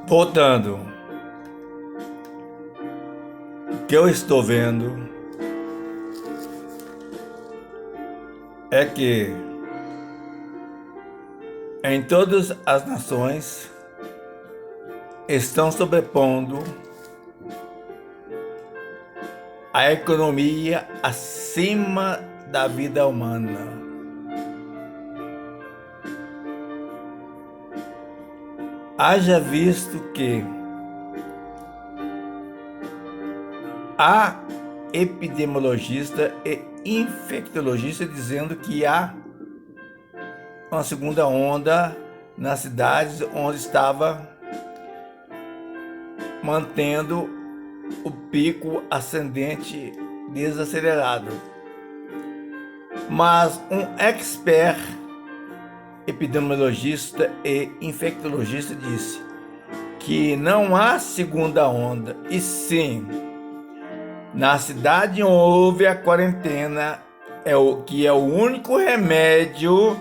Voltando, o que eu estou vendo é que em todas as nações estão sobrepondo a economia acima da vida humana. Haja visto que há epidemiologista e infectologista dizendo que há uma segunda onda nas cidades onde estava mantendo o pico ascendente desacelerado. Mas um expert epidemiologista e infectologista disse que não há segunda onda, e sim, na cidade onde houve a quarentena, que é o único remédio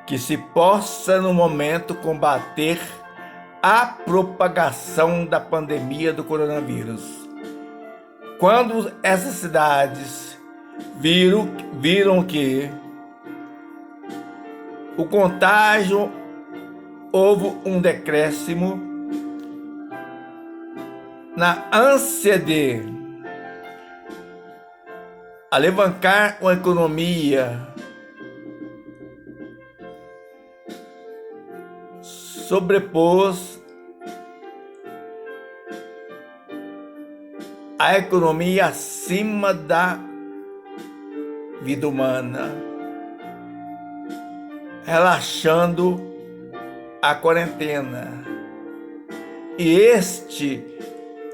que se possa no momento combater a propagação da pandemia do coronavírus. Quando essas cidades viram que o contágio houve um decréscimo, na ânsia de alavancar uma economia, sobrepôs a economia acima da vida humana, relaxando a quarentena. E este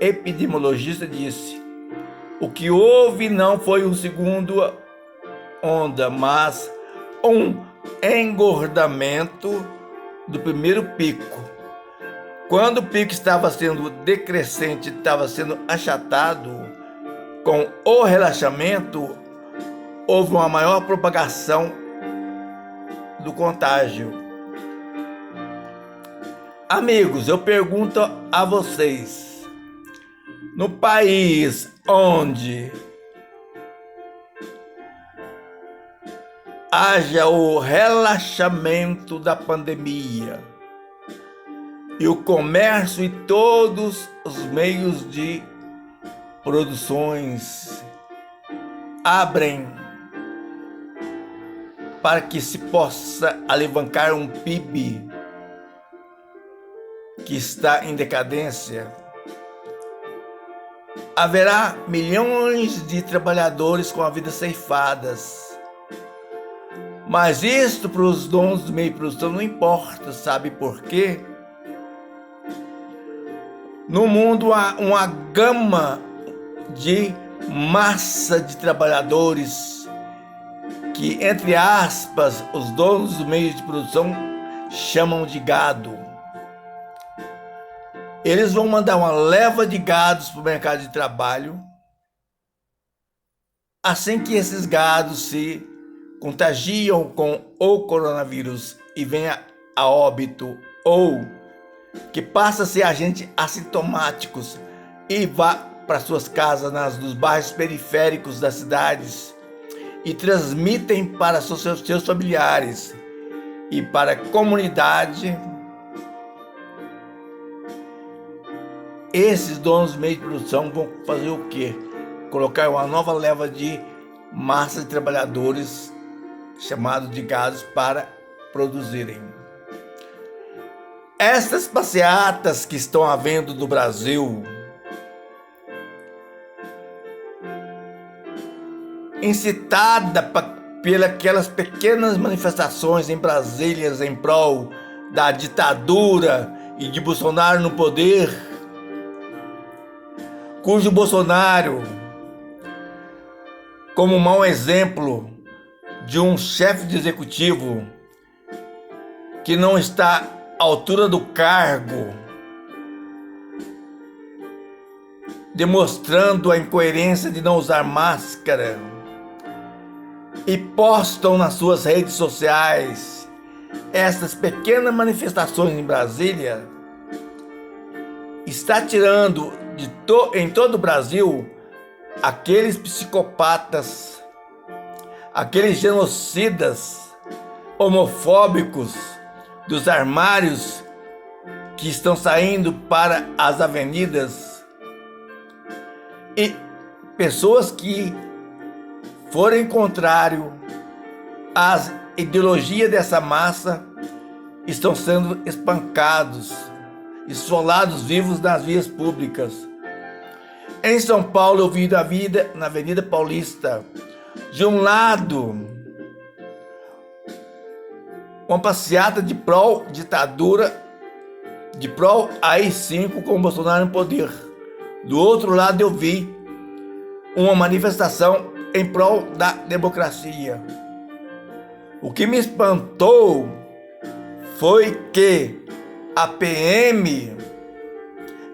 epidemiologista disse: o que houve não foi uma segunda onda, mas um engordamento do primeiro pico. Quando o pico estava sendo decrescente, estava sendo achatado, com o relaxamento, houve uma maior propagação do contágio. Amigos, eu pergunto a vocês, no país onde haja o relaxamento da pandemia e o comércio e todos os meios de produções abrem para que se possa alavancar um PIB que está em decadência, haverá milhões de trabalhadores com a vida ceifadas. Mas isto para os donos do meio de produção não importa, sabe por quê? No mundo há uma gama de massa de trabalhadores que, entre aspas, os donos do meio de produção chamam de gado. Eles vão mandar uma leva de gados para o mercado de trabalho. Assim que esses gados se contagiam com o coronavírus e venha a óbito, ou que passa a ser agentes assintomáticos e vá para suas casas nos bairros periféricos das cidades e transmitem para seus familiares e para a comunidade, esses donos do meio de produção vão fazer o quê? Colocar uma nova leva de massa de trabalhadores, chamados de gados, para produzirem. Estas passeatas que estão havendo no Brasil, incitada pelas pequenas manifestações em Brasília em prol da ditadura e de Bolsonaro no poder, cujo Bolsonaro, como um mau exemplo de um chefe de executivo que não está à altura do cargo, demonstrando a incoerência de não usar máscara, e postam nas suas redes sociais essas pequenas manifestações em Brasília, está tirando em todo o Brasil aqueles psicopatas, aqueles genocidas homofóbicos dos armários que estão saindo para as avenidas, e pessoas que forem contrário às ideologias dessa massa estão sendo espancados, esfolados vivos nas vias públicas. Em São Paulo, eu vi na Avenida Paulista, de um lado, uma passeata de pró-ditadura, de pró-AI-5 com o Bolsonaro no poder. Do outro lado, eu vi uma manifestação em prol da democracia. O que me espantou foi que a PM,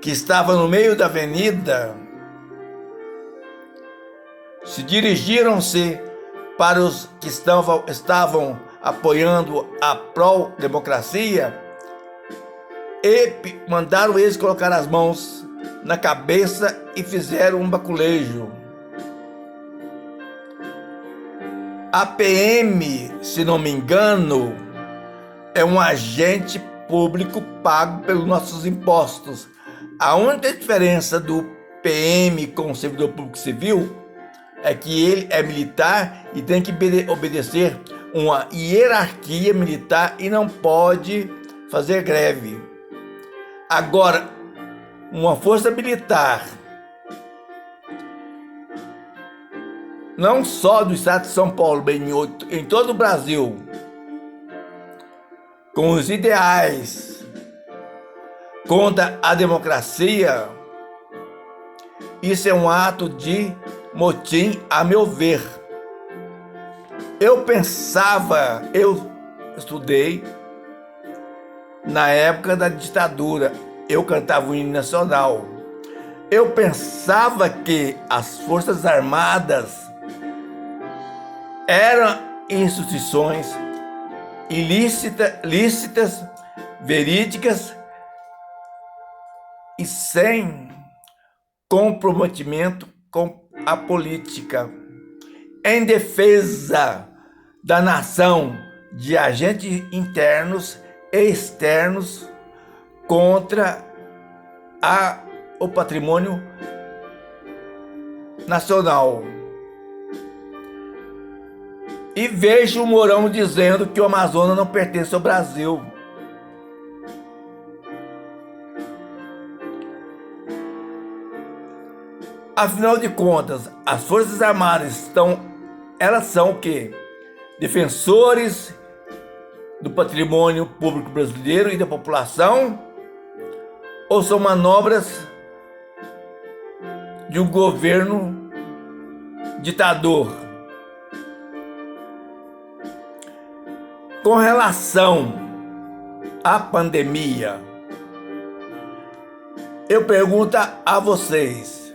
que estava no meio da avenida, se dirigiram-se para os que estavam apoiando a pró-democracia e mandaram eles colocar as mãos na cabeça e fizeram um baculejo. A PM, se não me engano, é um agente público pago pelos nossos impostos. A única diferença do PM com o servidor público civil é que ele é militar e tem que obedecer uma hierarquia militar e não pode fazer greve. Agora, uma força militar, não só do estado de São Paulo, bem em todo o Brasil, com os ideais contra a democracia, isso é um ato de motim, a meu ver. Eu estudei na época da ditadura, eu cantava o hino nacional. Eu pensava que as Forças Armadas eram instituições lícitas, verídicas e sem comprometimento com a política, em defesa da nação de agentes internos e externos contra o patrimônio nacional. E vejo o Mourão dizendo que o Amazonas não pertence ao Brasil. Afinal de contas, as Forças Armadas elas são o quê? Defensores do patrimônio público brasileiro e da população? Ou são manobras de um governo ditador? Com relação à pandemia, eu pergunto a vocês: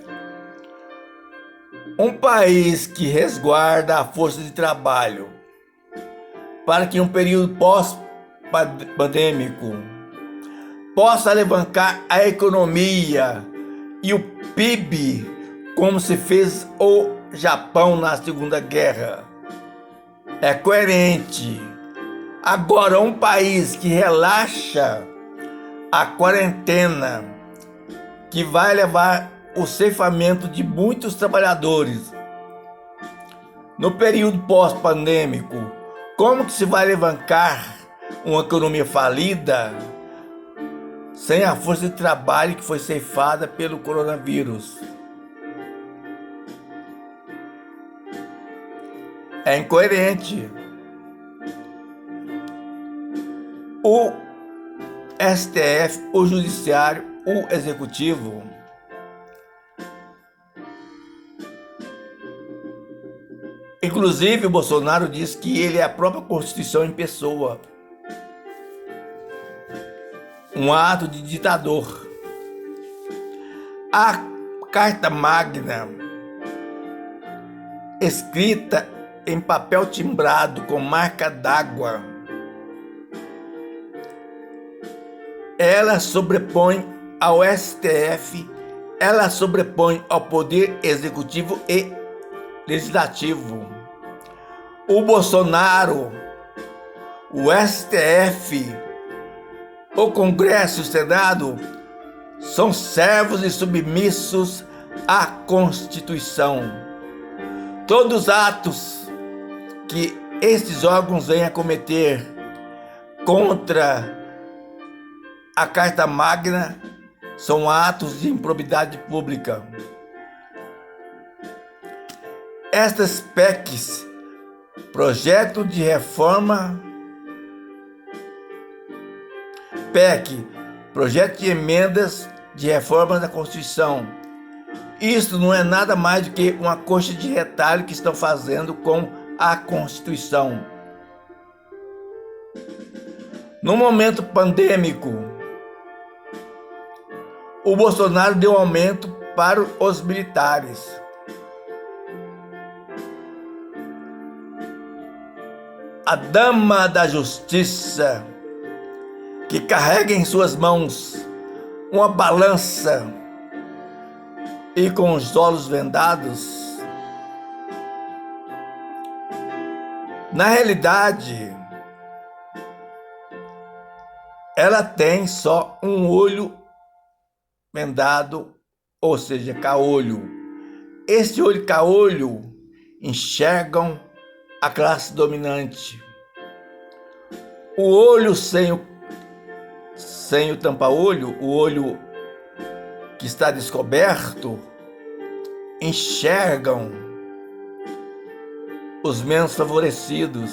um país que resguarda a força de trabalho para que em um período pós-pandêmico possa alavancar a economia e o PIB, como se fez o Japão na Segunda Guerra, é coerente. Agora, um país que relaxa a quarentena, que vai levar o ceifamento de muitos trabalhadores no período pós-pandêmico, como que se vai alavancar uma economia falida sem a força de trabalho que foi ceifada pelo coronavírus? É incoerente. O STF, o Judiciário, o Executivo inclusive o Bolsonaro diz que ele é a própria Constituição em pessoa. Um ato de ditador. A Carta Magna, escrita em papel timbrado com marca d'água, ela sobrepõe ao STF, ela sobrepõe ao poder executivo e legislativo. O Bolsonaro, o STF, o Congresso e o Senado são servos e submissos à Constituição. Todos os atos que estes órgãos venham a cometer contra a Carta Magna são atos de improbidade pública. Estas PECs, projeto de reforma, PEC, projeto de emendas de reforma da Constituição. Isso não é nada mais do que uma coxa de retalho que estão fazendo com a Constituição. No momento pandêmico, o Bolsonaro deu aumento para os militares. A dama da justiça, que carrega em suas mãos uma balança e com os olhos vendados, na realidade, ela tem só um olho vendado, ou seja, caolho. Esse olho caolho enxergam a classe dominante. O olho sem o tapa-olho, o olho que está descoberto, enxergam os menos favorecidos.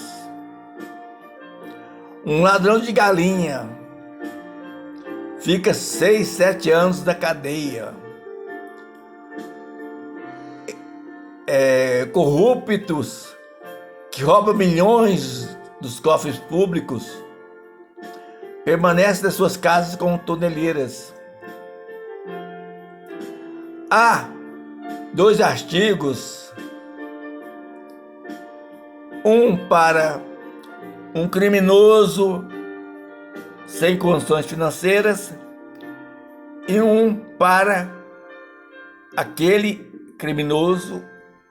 Um ladrão de galinha fica 6, 7 anos na cadeia. Corruptos que roubam milhões dos cofres públicos permanecem nas suas casas como toneleiras. Há 2 artigos, um para um criminoso sem condições financeiras e um para aquele criminoso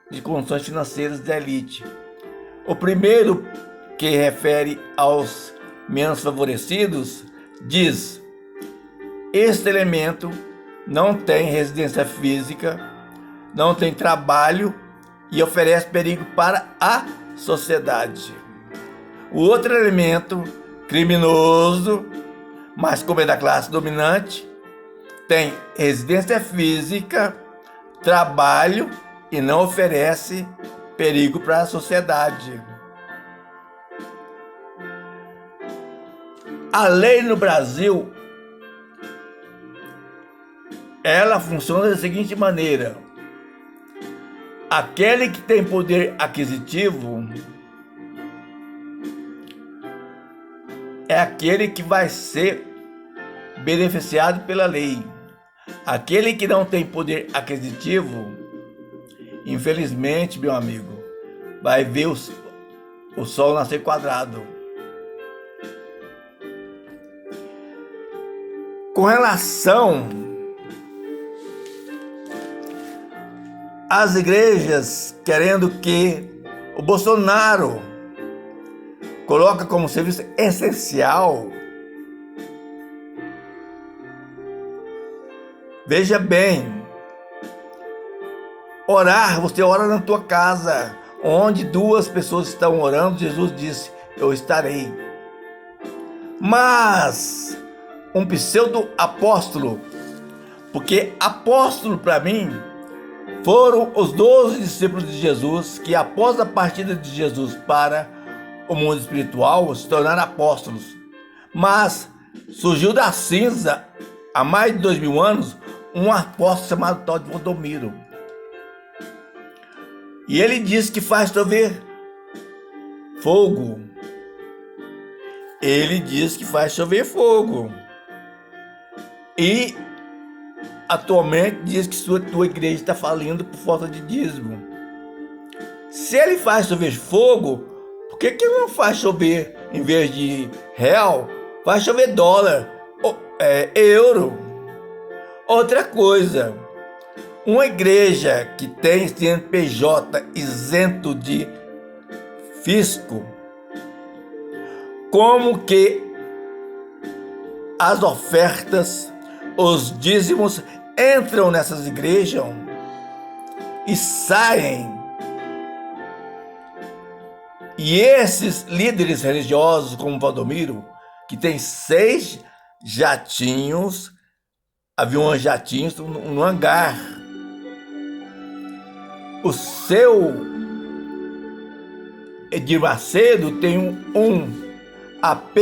de condições financeiras da elite. O primeiro, que refere aos menos favorecidos, diz: este elemento não tem residência física, não tem trabalho e oferece perigo para a sociedade. O outro elemento, criminoso, mas como é da classe dominante, tem residência física, trabalho e não oferece perigo para a sociedade. A lei no Brasil, ela funciona da seguinte maneira: aquele que tem poder aquisitivo é aquele que vai ser beneficiado pela lei. Aquele que não tem poder aquisitivo, infelizmente, meu amigo, vai ver o sol nascer quadrado. Com relação às igrejas querendo que o Bolsonaro coloca como serviço essencial, veja bem, orar, você ora na tua casa, onde 2 pessoas estão orando, Jesus disse: eu estarei. Mas um pseudo-apóstolo, porque apóstolo para mim foram os 12 discípulos de Jesus que, após a partida de Jesus para o mundo espiritual, se tornaram apóstolos. Mas surgiu da cinza, há mais de 2000 anos, um apóstolo chamado tal de Valdomiro. E ele diz que faz chover fogo. Ele diz que faz chover fogo. E atualmente diz que tua igreja está falindo por falta de dízimo. Se ele faz chover fogo, por que ele não faz chover, em vez de real, faz chover dólar, euro? Outra coisa, uma igreja que tem CNPJ isento de fisco, como que as ofertas, os dízimos entram nessas igrejas e saem. E esses líderes religiosos, como Valdomiro, que tem 6 jatinhos, aviões jatinhos no hangar. O seu Edir Macedo tem um AP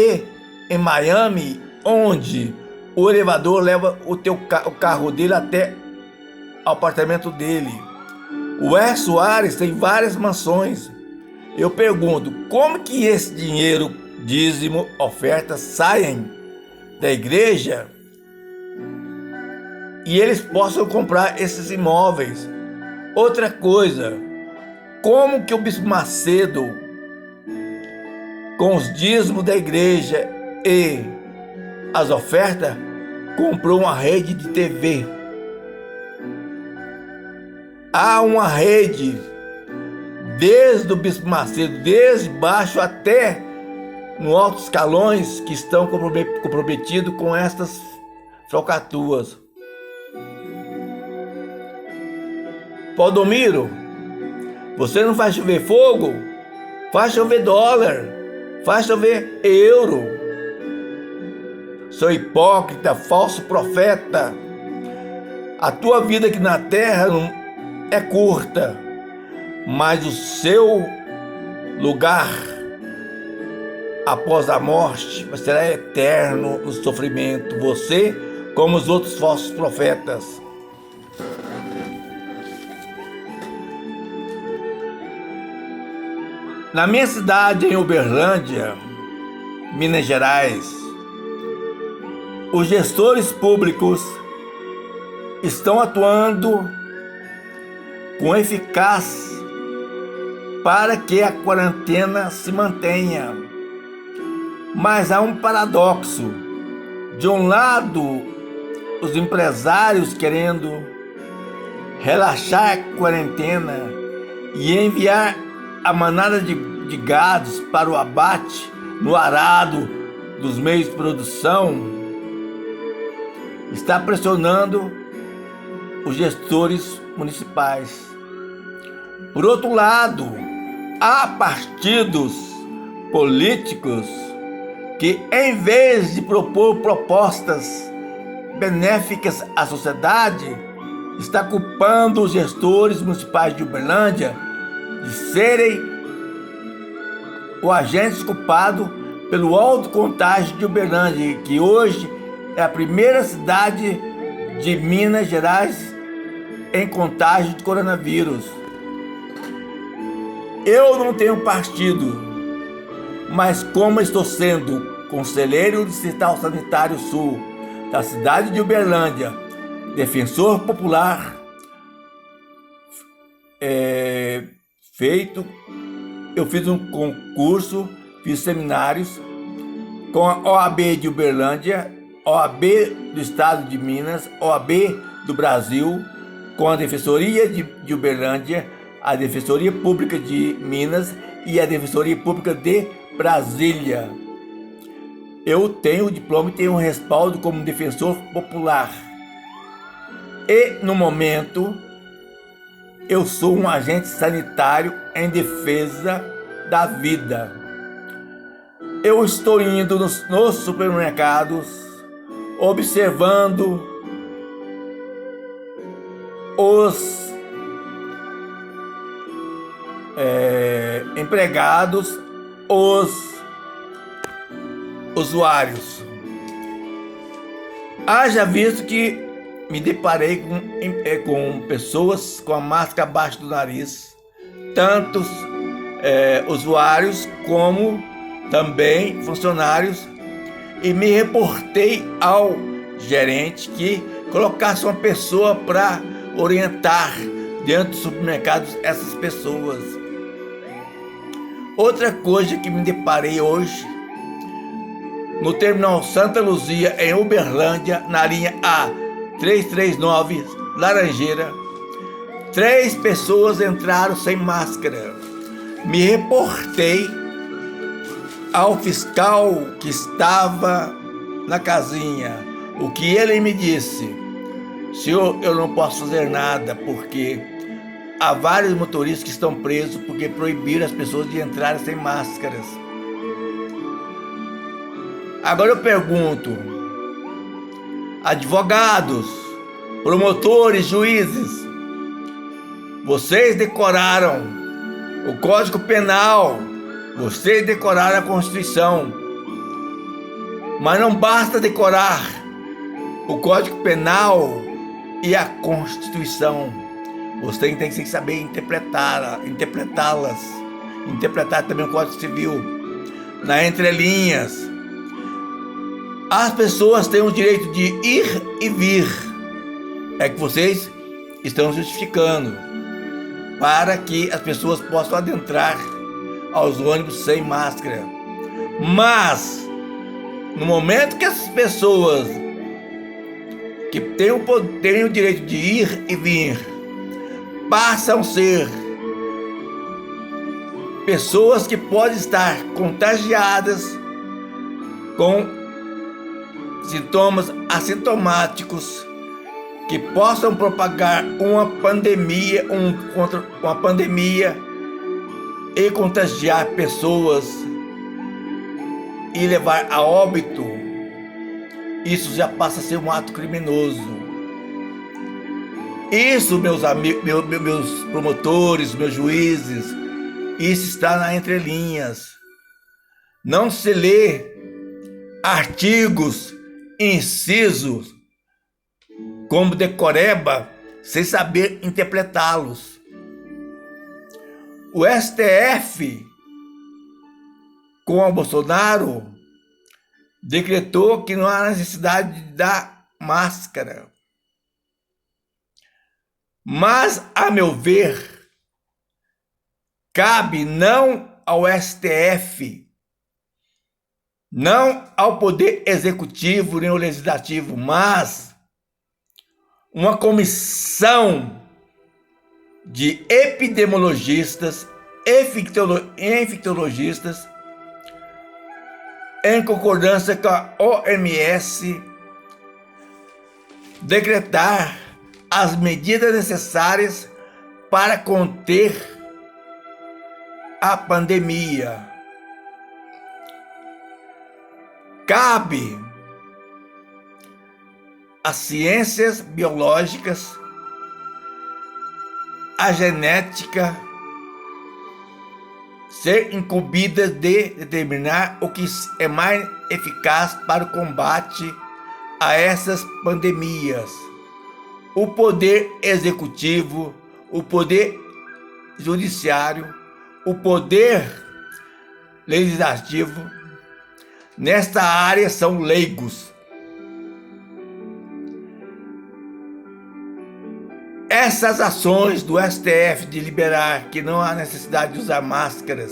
em Miami, onde o elevador leva o carro dele até o apartamento dele. O R. Soares tem várias mansões. Eu pergunto, como que esse dinheiro, dízimo, ofertas, saem da igreja e eles possam comprar esses imóveis? Outra coisa, como que o Bispo Macedo, com os dízimos da igreja e as ofertas, comprou uma rede de TV? Há uma rede desde o Bispo Macedo, desde baixo até no altos escalões, que estão comprometidos com estas falcatruas. Valdomiro, você não faz chover fogo? Faz chover dólar, faz chover euro. Seu hipócrita, falso profeta, a tua vida aqui na terra é curta, mas o seu lugar após a morte será eterno no sofrimento, você como os outros falsos profetas. Na minha cidade, em Uberlândia, Minas Gerais, os gestores públicos estão atuando com eficácia para que a quarentena se mantenha. Mas há um paradoxo. De um lado, os empresários querendo relaxar a quarentena e enviar a manada de gados para o abate no arado dos meios de produção, está pressionando os gestores municipais. Por outro lado, há partidos políticos que, em vez de propor propostas benéficas à sociedade, está culpando os gestores municipais de Uberlândia de serem o agente culpado pelo alto contágio de Uberlândia, que hoje é a primeira cidade de Minas Gerais em contágio de coronavírus. Eu não tenho partido, mas como estou sendo conselheiro distrital sanitário sul da cidade de Uberlândia, defensor popular, eu fiz um concurso, fiz seminários com a OAB de Uberlândia, OAB do Estado de Minas, OAB do Brasil, com a Defensoria de Uberlândia, a Defensoria Pública de Minas e a Defensoria Pública de Brasília. Eu tenho o diploma e tenho um respaldo como defensor popular. E, no momento, eu sou um agente sanitário em defesa da vida. Eu estou indo nos supermercados, observando os empregados, os usuários. Haja visto que me deparei com pessoas com a máscara abaixo do nariz, tantos usuários como também funcionários, e me reportei ao gerente que colocasse uma pessoa para orientar dentro dos supermercados essas pessoas. Outra coisa que me deparei hoje, no terminal Santa Luzia, em Uberlândia, na linha 339 Laranjeira. 3 pessoas entraram sem máscara. Me reportei ao fiscal que estava na casinha. O que ele me disse: senhor, eu não posso fazer nada porque há vários motoristas que estão presos porque proibiram as pessoas de entrarem sem máscaras. Agora eu pergunto: advogados, promotores, juízes, vocês decoraram o Código Penal, vocês decoraram a Constituição, mas não basta decorar o Código Penal e a Constituição. Você tem que saber interpretá-las, interpretar também o Código Civil, nas entrelinhas. As pessoas têm o direito de ir e vir. É que vocês estão justificando para que as pessoas possam adentrar aos ônibus sem máscara. Mas, no momento que essas pessoas que têm o direito de ir e vir passam a ser pessoas que podem estar contagiadas com sintomas assintomáticos que possam propagar uma pandemia e contagiar pessoas e levar a óbito, isso já passa a ser um ato criminoso. Isso, meus amigos, meus promotores, meus juízes, isso está nas entrelinhas. Não se lê artigos, incisos, como decoreba, sem saber interpretá-los. O STF, com o Bolsonaro, decretou que não há necessidade de dar máscara. Mas, a meu ver, cabe não ao STF, não ao Poder Executivo nem ao Legislativo, mas uma comissão de epidemiologistas, infectologistas, em concordância com a OMS, decretar as medidas necessárias para conter a pandemia. Cabe às ciências biológicas, à genética, ser incumbida de determinar o que é mais eficaz para o combate a essas pandemias. O poder executivo, o poder judiciário, o poder legislativo, nesta área são leigos. Essas ações do STF de liberar que não há necessidade de usar máscaras,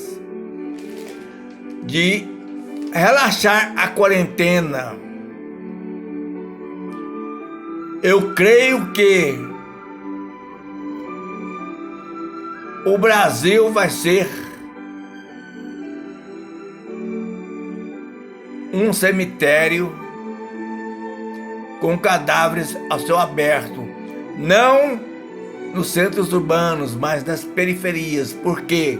de relaxar a quarentena, eu creio que o Brasil vai ser um cemitério com cadáveres a céu aberto, não nos centros urbanos, mas nas periferias. Por quê?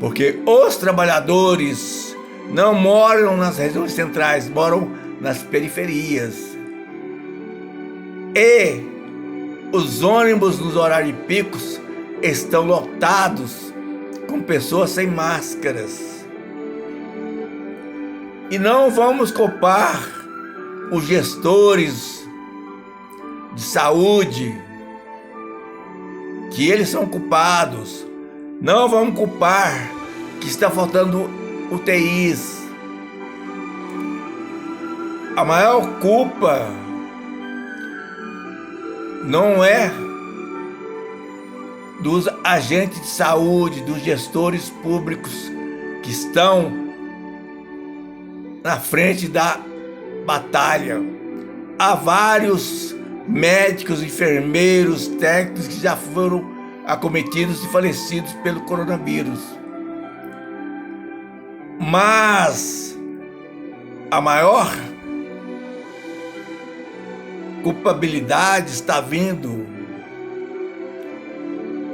Porque os trabalhadores não moram nas regiões centrais, moram nas periferias. E os ônibus nos horários de picos estão lotados com pessoas sem máscaras. E não vamos culpar os gestores de saúde, que eles são culpados. Não vamos culpar que está faltando UTIs. A maior culpa não é dos agentes de saúde, dos gestores públicos que estão na frente da batalha. Há vários médicos, enfermeiros, técnicos que já foram acometidos e falecidos pelo coronavírus. Mas a maior culpabilidade está vindo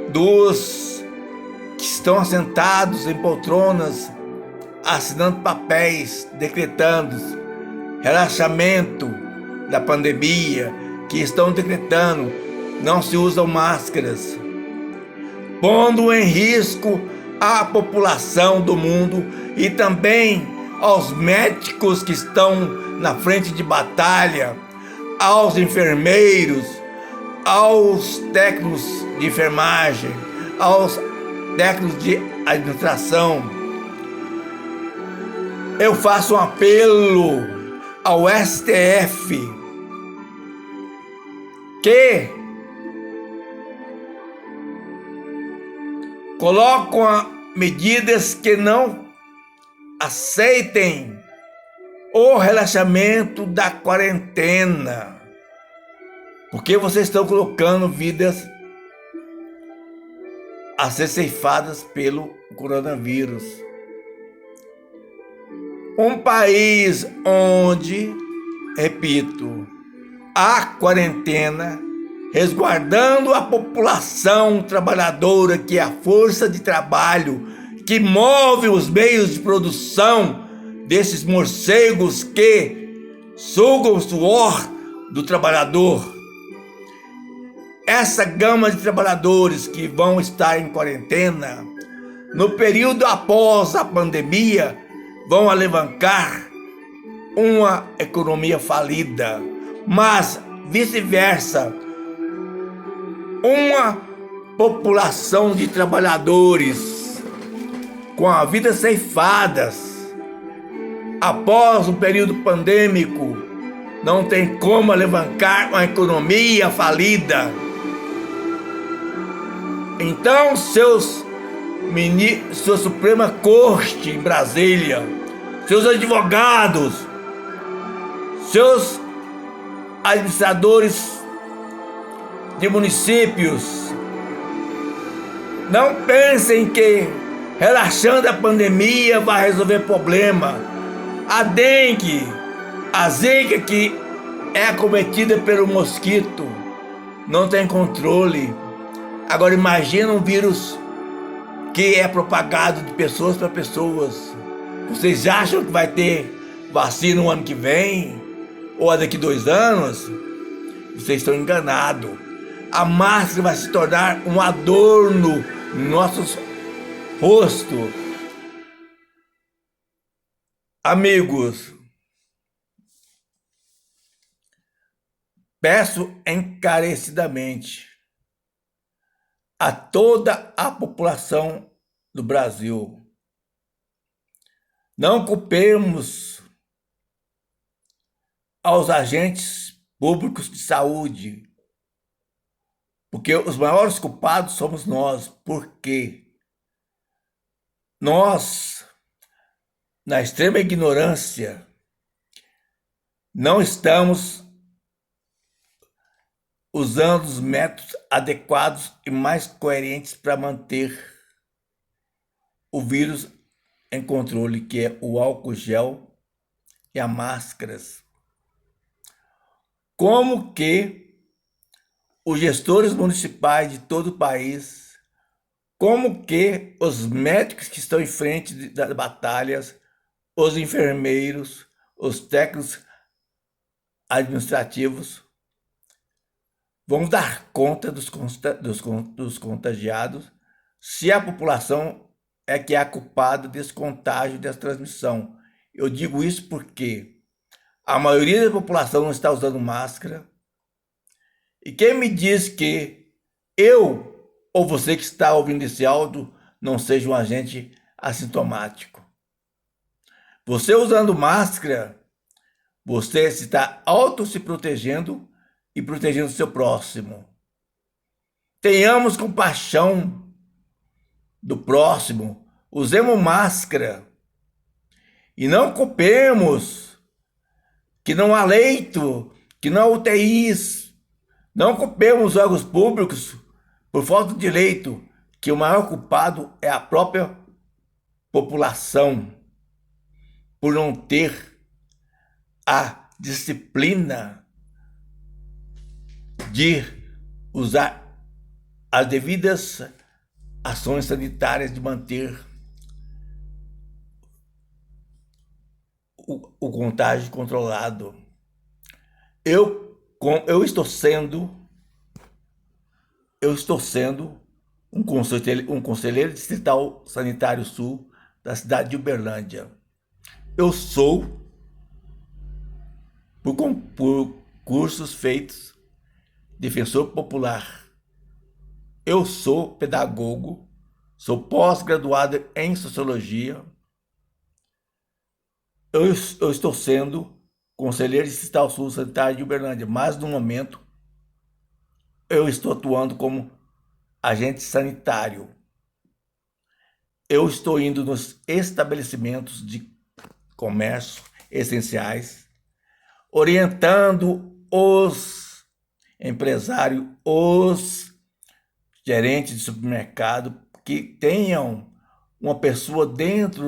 dos que estão assentados em poltronas, assinando papéis, decretando relaxamento da pandemia, que estão decretando não se usam máscaras, pondo em risco a população do mundo e também aos médicos que estão na frente de batalha, aos enfermeiros, aos técnicos de enfermagem, aos técnicos de administração. Eu faço um apelo ao STF que colocam medidas que não aceitem o relaxamento da quarentena, porque vocês estão colocando vidas a ser ceifadas pelo coronavírus. Um país onde, repito, há quarentena, resguardando a população trabalhadora, que é a força de trabalho que move os meios de produção desses morcegos que sugam o suor do trabalhador. Essa gama de trabalhadores que vão estar em quarentena, no período após a pandemia, vão alavancar uma economia falida, mas vice-versa, uma população de trabalhadores com a vida ceifadas após o período pandêmico, não tem como alavancar uma economia falida. Então, sua Suprema Corte em Brasília, seus advogados, seus administradores de municípios, não pensem que relaxando a pandemia vai resolver problema. A dengue, a zika, que é acometida pelo mosquito, não tem controle. Agora imagina um vírus que é propagado de pessoas para pessoas. Vocês acham que vai ter vacina no ano que vem? Ou daqui 2 anos? Vocês estão enganados. A máscara vai se tornar um adorno no nosso rosto. Amigos, peço encarecidamente a toda a população do Brasil, não culpemos aos agentes públicos de saúde, porque os maiores culpados somos nós, porque nós, na extrema ignorância, não estamos usando os métodos adequados e mais coerentes para manter o vírus em controle, que é o álcool gel e as máscaras. Como que os gestores municipais de todo o país, como que os médicos que estão em frente das batalhas, os enfermeiros, os técnicos administrativos, vão dar conta dos contagiados, se a população é que é a culpada desse contágio, dessa transmissão. Eu digo isso porque a maioria da população não está usando máscara. E quem me diz que eu ou você que está ouvindo esse áudio não seja um agente assintomático? Você usando máscara, você está se protegendo e protegendo o seu próximo. Tenhamos compaixão do próximo, usemos máscara e não culpemos que não há leito, que não há UTIs Não culpemos os órgãos públicos por falta de direito, que o maior culpado é a própria população, por não ter a disciplina de usar as devidas ações sanitárias de manter o contágio controlado. Eu estou sendo um conselheiro distrital sanitário sul da cidade de Uberlândia. Eu sou, por cursos feitos, defensor popular. Eu sou pedagogo, sou pós-graduado em sociologia. Eu estou sendo conselheiro distrital sul sanitário de Uberlândia, mas no momento eu estou atuando como agente sanitário. Eu estou indo nos estabelecimentos de comércio essenciais, orientando os empresários, os gerentes de supermercado que tenham uma pessoa dentro